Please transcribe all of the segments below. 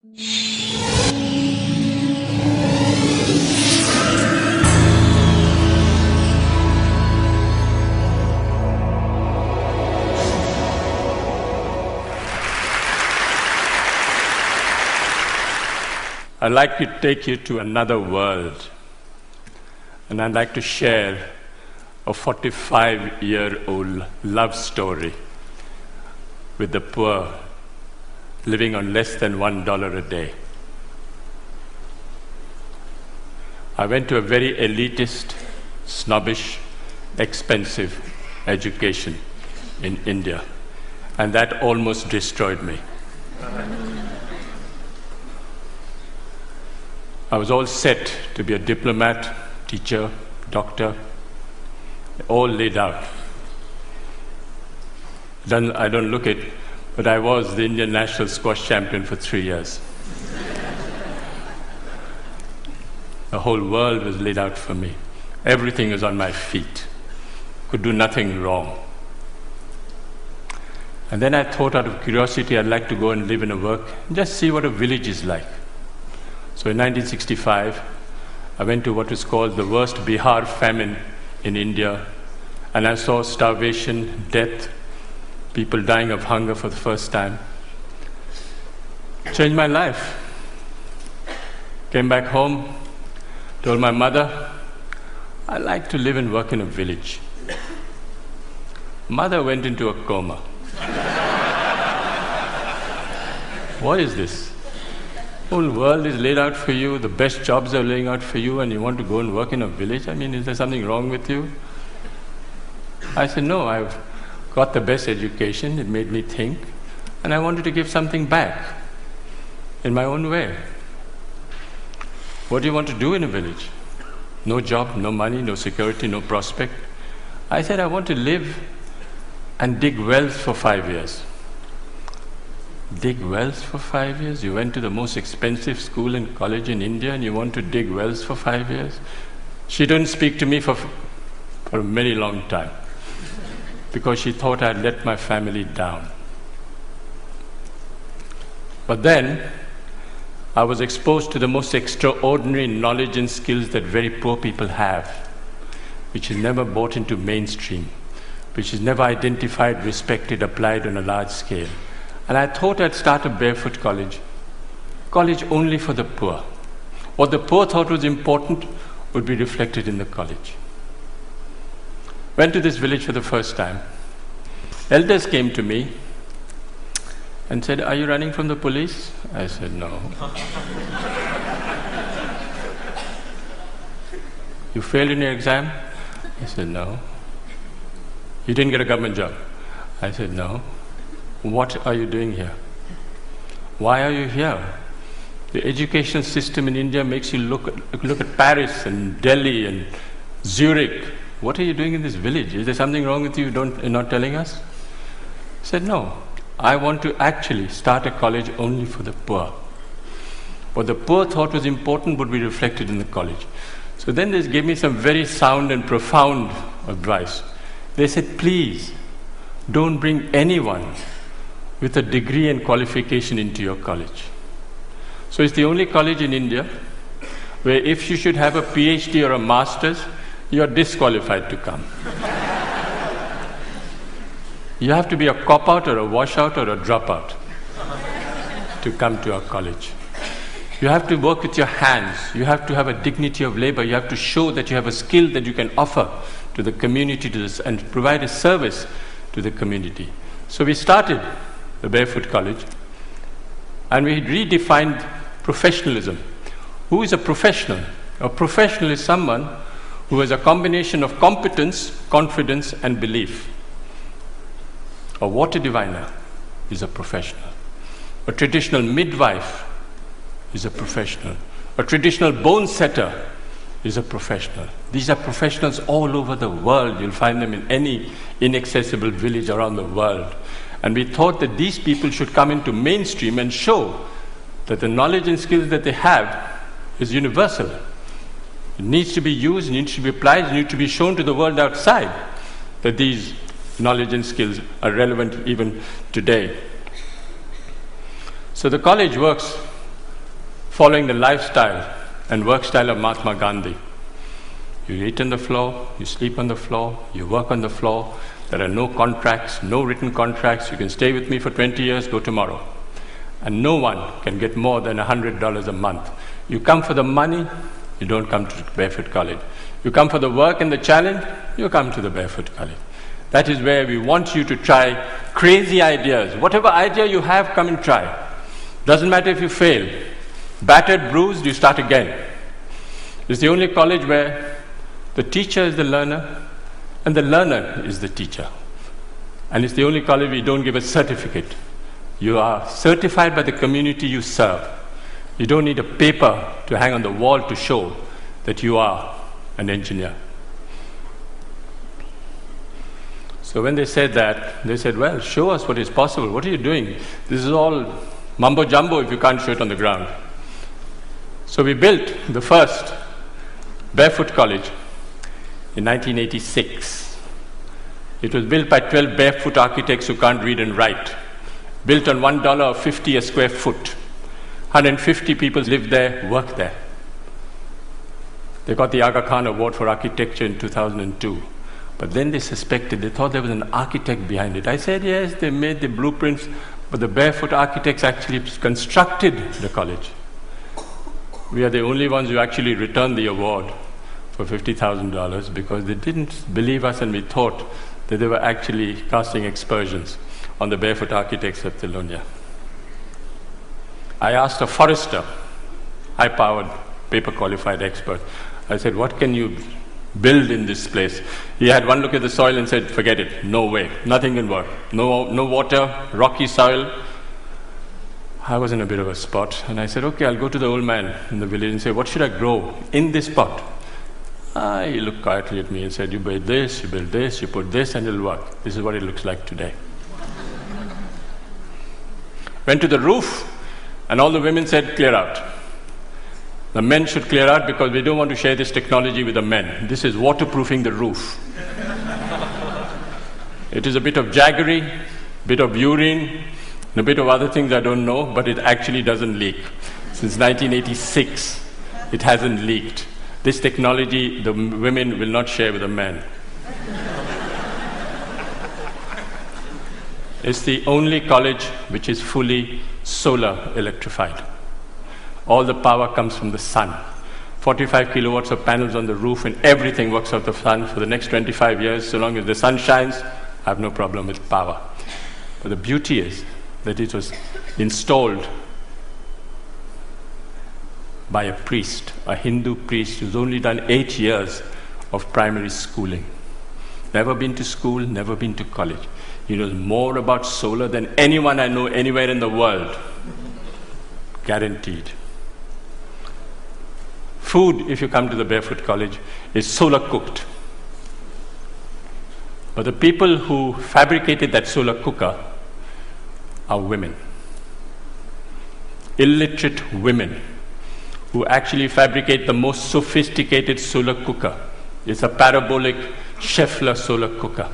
I'd like to take you to another world, and I'd like to share a 45-year-old love story with the poor living on less than $1 a day. I went to a very elitist, snobbish, expensive education in India, and that almost destroyed me. I was all set to be a diplomat, teacher, doctor, all laid out. I don't look it, but I was the Indian national squash champion for 3 years. The whole world was laid out for me. Everything was on my feet. Could do nothing wrong. And then I thought, out of curiosity, I'd like to go and live in a work and just see what a village is like. So in 1965, I went to what is called the worst Bihar famine in India, and I saw starvation, death, people dying of hunger for the first time. Changed my life. Came back home, told my mother, I like to live and work in a village. Mother went into a coma. What is this? The whole world is laid out for you, the best jobs are laying out for you, and you want to go and work in a village? I mean, is there something wrong with you? I said, no, I've got the best education, it made me think, and I wanted to give something back in my own way. What do you want to do in a village? No job, no money, no security, no prospect. I said, I want to live and dig wells for 5 years. Dig wells for 5 years? You went to the most expensive school and college in India and you want to dig wells for 5 years? She didn't speak to me for a very long time because she thought I'd let my family down. But then I was exposed to the most extraordinary knowledge and skills that very poor people have, which is never brought into mainstream, which is never identified, respected, applied on a large scale. And I thought I'd start a barefoot college only for the poor. What the poor thought was important would be reflected in the college. Went to this village for the first time. Elders came to me and said, are you running from the police? I said, no. You failed in your exam? I said, no. You didn't get a government job? I said, no. What are you doing here? Why are you here? The education system in India makes you look at Paris and Delhi and Zurich. What are you doing in this village? Is there something wrong with you you're not telling us? I said, no. I want to actually start a college only for the poor. What the poor thought was important would be reflected in the college. So then they gave me some very sound and profound advice. They said, please, don't bring anyone with a degree and qualification into your college. So it's the only college in India where if you should have a PhD or a master's, you are disqualified to come. You have to be a cop-out or a washout or a dropout to come to our college. You have to work with your hands. You have to have a dignity of labor. You have to show that you have a skill that you can offer to the community and provide a service to the community. So we started the Barefoot College, and we redefined professionalism. Who is a professional? A professional is someone who has a combination of competence, confidence, and belief. A water diviner is a professional. A traditional midwife is a professional. A traditional bone setter is a professional. These are professionals all over the world. You'll find them in any inaccessible village around the world. And we thought that these people should come into mainstream and show that the knowledge and skills that they have is universal. It needs to be used, it needs to be applied, it needs to be shown to the world outside that these knowledge and skills are relevant even today. So the college works following the lifestyle and work style of Mahatma Gandhi. You eat on the floor, you sleep on the floor, you work on the floor. There are no contracts, no written contracts. You can stay with me for 20 years, go tomorrow. And no one can get more than $100 a month. You come for the money, you don't come to Barefoot College. You come for the work and the challenge, you come to the Barefoot College. That is where we want you to try crazy ideas. Whatever idea you have, come and try. Doesn't matter if you fail. Battered, bruised, you start again. It's the only college where the teacher is the learner and the learner is the teacher. And it's the only college where you don't give a certificate. You are certified by the community you serve. You don't need a paper to hang on the wall to show that you are an engineer. So when they said that, they said, well, show us what is possible. What are you doing? This is all mumbo jumbo if you can't show it on the ground. So we built the first Barefoot College in 1986. It was built by 12 barefoot architects who can't read and write. Built on $1.50 a square foot. 150 people lived there, worked there. They got the Aga Khan Award for Architecture in 2002. But then they suspected, they thought there was an architect behind it. I said, yes, they made the blueprints, but the barefoot architects actually constructed the college. We are the only ones who actually returned the award for $50,000 because they didn't believe us and we thought that they were actually casting aspersions on the barefoot architects of Thilonia. I asked a forester, high-powered, paper-qualified expert. I said, what can you build in this place? He had one look at the soil and said, forget it, no way, nothing can work. No water, rocky soil. I was in a bit of a spot, and I said, okay, I'll go to the old man in the village and say, what should I grow in this pot? He looked quietly at me and said, you build this, you put this, and it'll work. This is what it looks like today. Went to the roof, and all the women said, clear out. The men should clear out because we don't want to share this technology with the men. This is waterproofing the roof. It is a bit of jaggery, bit of urine, and a bit of other things I don't know, but it actually doesn't leak. Since 1986, it hasn't leaked. This technology, the women will not share with the men. It's the only college which is fully solar electrified. All the power comes from the sun. 45 kilowatts of panels on the roof and everything works out of the sun for the next 25 years. So long as the sun shines, I have no problem with power. But the beauty is that it was installed by a priest, a Hindu priest who's only done 8 years of primary schooling. Never been to school, never been to college. He knows more about solar than anyone I know anywhere in the world. Guaranteed. Food, if you come to the Barefoot College, is solar cooked. But the people who fabricated that solar cooker are women. Illiterate women who actually fabricate the most sophisticated solar cooker. It's a parabolic Scheffler solar cooker.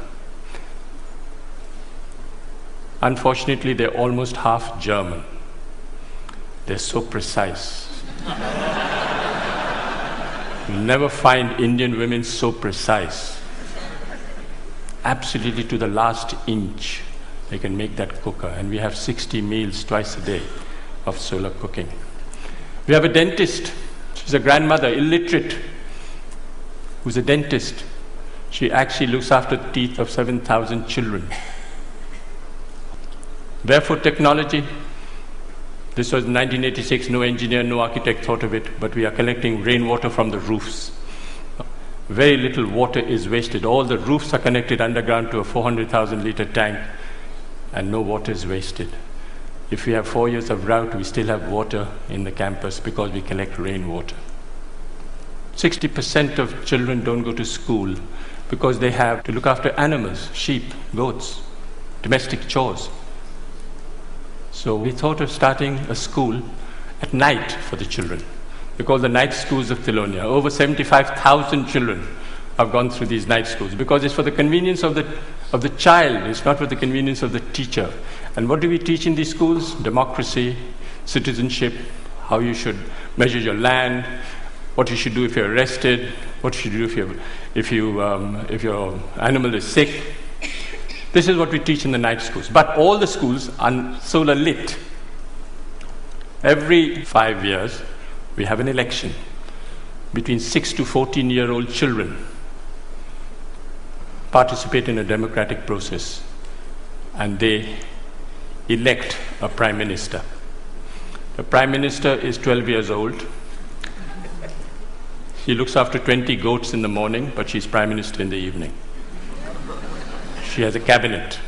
Unfortunately, they're almost half German. They're so precise. You'll never find Indian women so precise. Absolutely to the last inch, they can make that cooker. And we have 60 meals twice a day of solar cooking. We have a dentist. She's a grandmother, illiterate, who's a dentist. She actually looks after the teeth of 7,000 children. Barefoot technology. This was 1986, no engineer, no architect thought of it, but we are collecting rainwater from the roofs. Very little water is wasted. All the roofs are connected underground to a 400,000 liter tank, and no water is wasted. If we have 4 years of drought, we still have water in the campus because we collect rainwater. 60% of children don't go to school because they have to look after animals, sheep, goats, domestic chores. So we thought of starting a school at night for the children. We call the night schools of Thilonia. Over 75,000 children have gone through these night schools because it's for the convenience of the child, it's not for the convenience of the teacher. And what do we teach in these schools? Democracy, citizenship, how you should measure your land, what you should do if you're arrested, what you should do if your animal is sick. This is what we teach in the night schools. But all the schools are solar lit. Every 5 years, we have an election between 6 to 14-year-old children participate in a democratic process, and they elect a prime minister. The prime minister is 12 years old. She looks after 20 goats in the morning, but she's prime minister in the evening. She has a cabinet,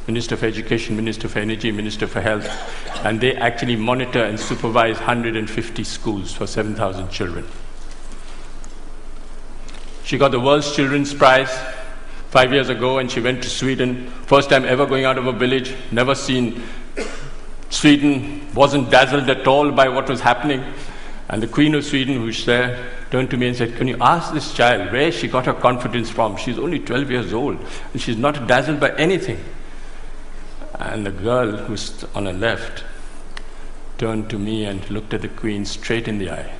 Minister for Education, Minister for Energy, Minister for Health, and they actually monitor and supervise 150 schools for 7,000 children. She got the World's Children's Prize 5 years ago, and she went to Sweden. First time ever going out of a village, never seen Sweden, wasn't dazzled at all by what was happening. And the Queen of Sweden, who's there, turned to me and said, "Can you ask this child where she got her confidence from? She's only 12 years old, and she's not dazzled by anything." And the girl who's on her left turned to me and looked at the Queen straight in the eye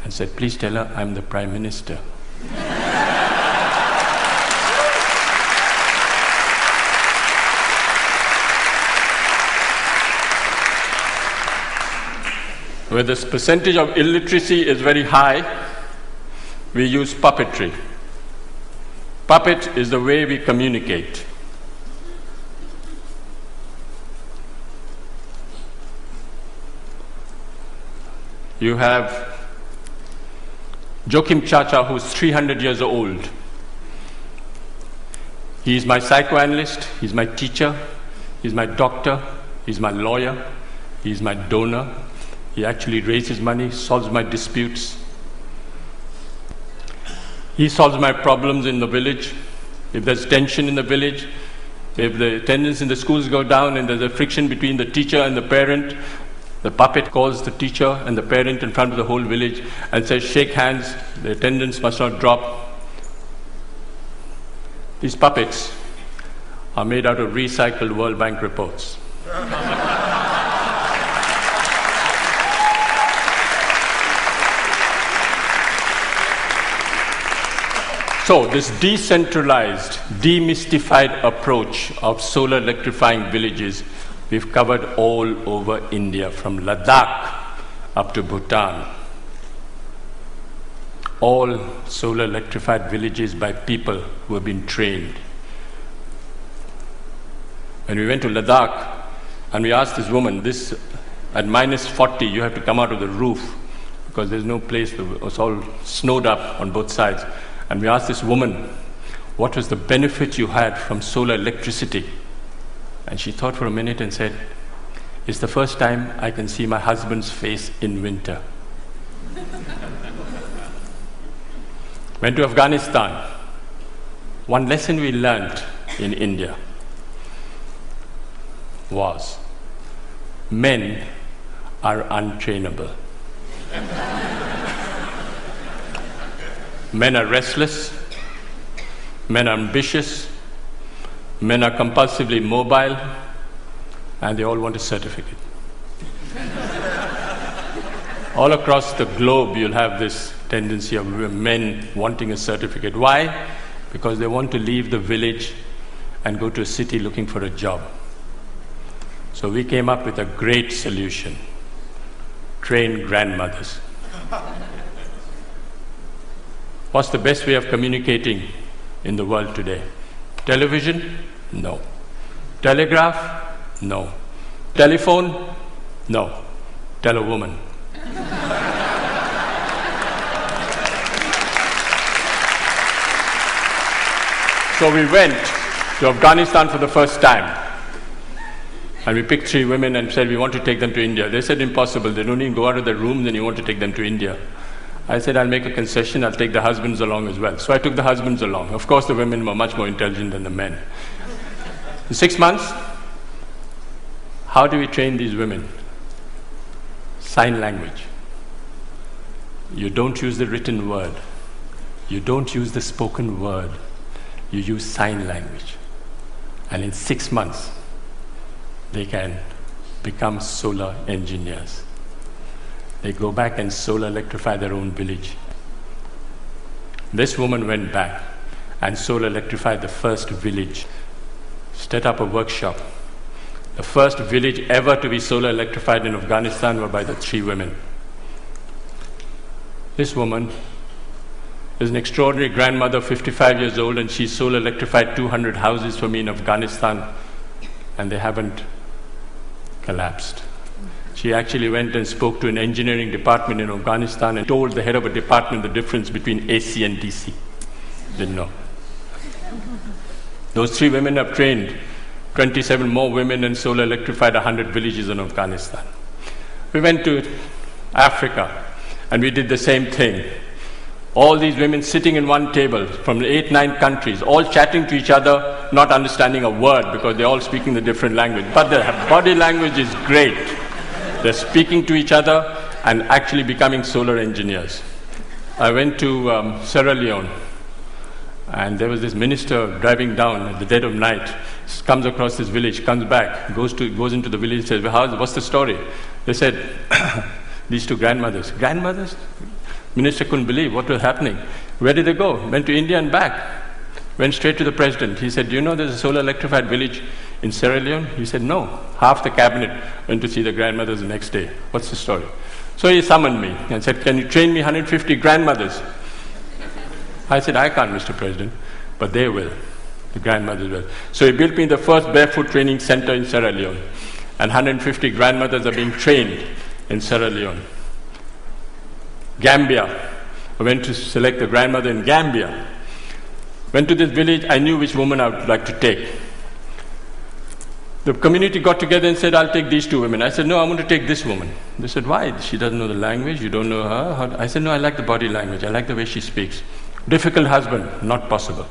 and said, "Please tell her I'm the Prime Minister." Where this percentage of illiteracy is very high, we use puppetry. Puppet is the way we communicate. You have Joachim Chacha, who's 300 years old. He's my psychoanalyst, he's my teacher, he's my doctor, he's my lawyer, he's my donor. He actually raises money, solves my disputes. He solves my problems in the village. If there's tension in the village, if the attendance in the schools go down and there's a friction between the teacher and the parent, the puppet calls the teacher and the parent in front of the whole village and says, "Shake hands, the attendance must not drop." These puppets are made out of recycled World Bank reports. So this decentralized, demystified approach of solar electrifying villages, we've covered all over India, from Ladakh up to Bhutan. All solar electrified villages by people who have been trained. When we went to Ladakh and we asked this woman, at minus 40 you have to come out of the roof because there's no place, it's all snowed up on both sides. And we asked this woman, what was the benefit you had from solar electricity? And she thought for a minute and said, "It's the first time I can see my husband's face in winter." Went to Afghanistan. One lesson we learned in India was men are untrainable. Men are restless, men are ambitious, men are compulsively mobile, and they all want a certificate. All across the globe, you'll have this tendency of men wanting a certificate. Why? Because they want to leave the village and go to a city looking for a job. So we came up with a great solution: train grandmothers. What's the best way of communicating in the world today? Television? No. Telegraph? No. Telephone? No. Tell a woman. So we went to Afghanistan for the first time. And we picked 3 women and said, we want to take them to India. They said, impossible. They don't even go out of their rooms and you want to take them to India. I said, I'll make a concession, I'll take the husbands along as well. So I took the husbands along. Of course, the women were much more intelligent than the men. In 6 months, how do we train these women? Sign language. You don't use the written word. You don't use the spoken word. You use sign language. And in 6 months, they can become solar engineers. They go back and solar electrify their own village. This woman went back and solar electrified the first village, set up a workshop. The first village ever to be solar electrified in Afghanistan were by the 3 women. This woman is an extraordinary grandmother, 55 years old, and she solar electrified 200 houses for me in Afghanistan, and they haven't collapsed. She actually went and spoke to an engineering department in Afghanistan and told the head of a department the difference between AC and DC. Didn't know. Those 3 women have trained 27 more women and solar electrified 100 villages in Afghanistan. We went to Africa and we did the same thing. All these women sitting in one table from 8, 9 countries, all chatting to each other, not understanding a word because they're all speaking the different language. But their body language is great. They're speaking to each other and actually becoming solar engineers. I went to Sierra Leone, and there was this minister driving down at the dead of night, comes across this village, comes back, goes into the village, says, well, what's the story? They said, these 2 grandmothers. Grandmothers? Minister couldn't believe what was happening. Where did they go? Went to India and back. Went straight to the president. He said, do you know there's a solar electrified village in Sierra Leone? He said, no. Half the cabinet went to see the grandmothers the next day. What's the story? So he summoned me and said, can you train me 150 grandmothers? I said, I can't, Mr. President, but they will. The grandmothers will. So he built me the first barefoot training center in Sierra Leone. And 150 grandmothers are being trained in Sierra Leone. Gambia. I went to select a grandmother in Gambia. Went to this village, I knew which woman I would like to take. The community got together and said, I'll take these 2 women. I said, no, I'm going to take this woman. They said, why? She doesn't know the language, you don't know her. I said, no, I like the body language, I like the way she speaks. Difficult husband, not possible.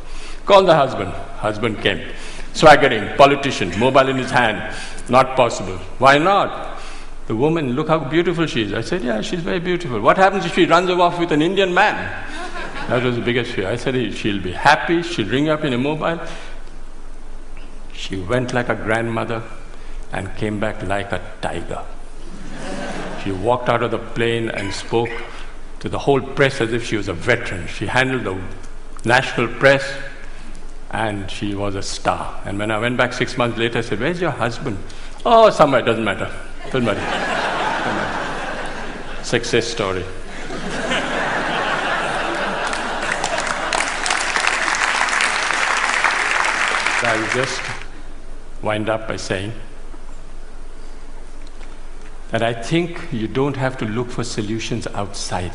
Call the husband. Husband came. Swaggering, politician, mobile in his hand, not possible. Why not? The woman, look how beautiful she is. I said, yeah, she's very beautiful. What happens if she runs off with an Indian man? That was the biggest fear. I said, she'll be happy, she'll ring up in a mobile. She went like a grandmother and came back like a tiger. She walked out of the plane and spoke to the whole press as if she was a veteran. She handled the national press and she was a star. And when I went back 6 months later, I said, where's your husband? Oh, somewhere, doesn't matter. Doesn't matter. Doesn't matter. Success story. I will just wind up by saying that I think you don't have to look for solutions outside.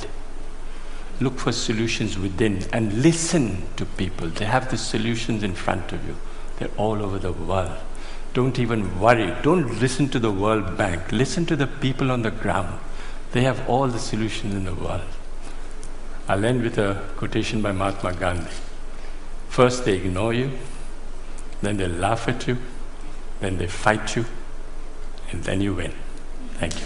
Look for solutions within and listen to people. They have the solutions in front of you. They're all over the world. Don't even worry. Don't listen to the World Bank. Listen to the people on the ground. They have all the solutions in the world. I'll end with a quotation by Mahatma Gandhi. First they ignore you, then they laugh at you, then they fight you, and then you win. Thank you.